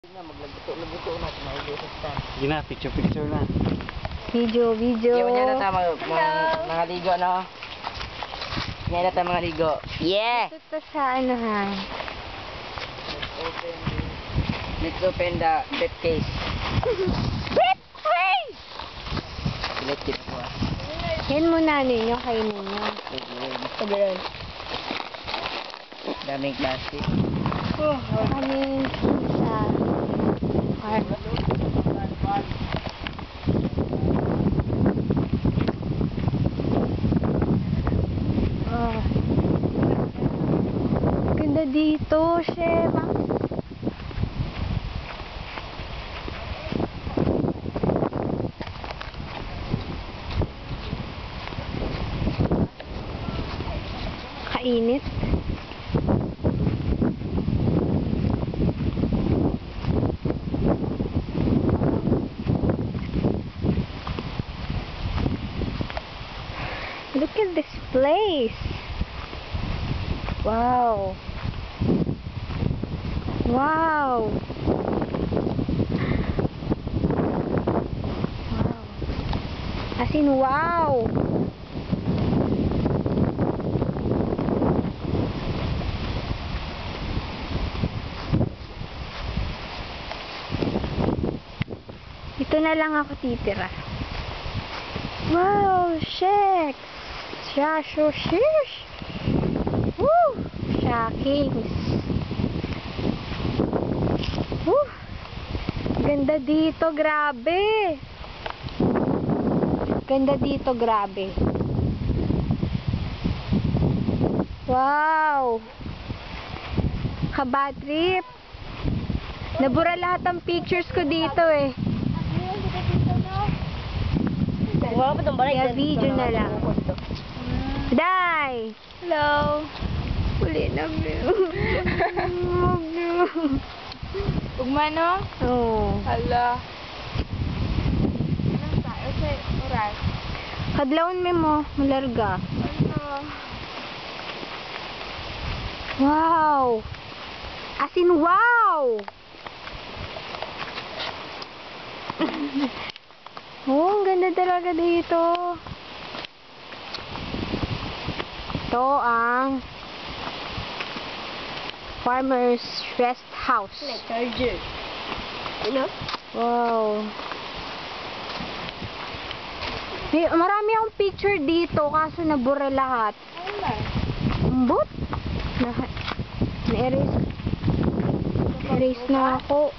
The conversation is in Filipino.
Maglaguto na sa mga stand. Sige na, picture na. Video. Ngayon na tayo mga ligo, no? Ngayon na tayo mga ligo. Yeah! Ito sa ano ha? Let's open the briefcase. Briefcase! Let's get po. Yan muna ninyo, kainin nyo. Pagkaroon. Daming plastic. Kaming sa park. Ganda dito, chef. Kainit. Look at this place. Wow. Wow. Wow. As in, wow. Ito na lang ako titira. Wow, shakes. Shish. Woo! Shakings. Woo! Ganda dito, grabe. Ganda dito, grabe. Wow! Kabad trip. Nabura lahat ng pictures ko dito eh. Kaya video na lang. Day! Hello! Uli na view. Ugmano? Oo. Hala. Anong tayo sa oras? Kadlawon mo, malarga. Ano? Wow! As in, wow! Oh, ang ganda talaga dito. Ito ang Farmer's Rest House. Charger. Ano? Wow. Marami akong picture dito kaso nabura lahat. Ano ba? Ambot. Na-erase. Erase na ako.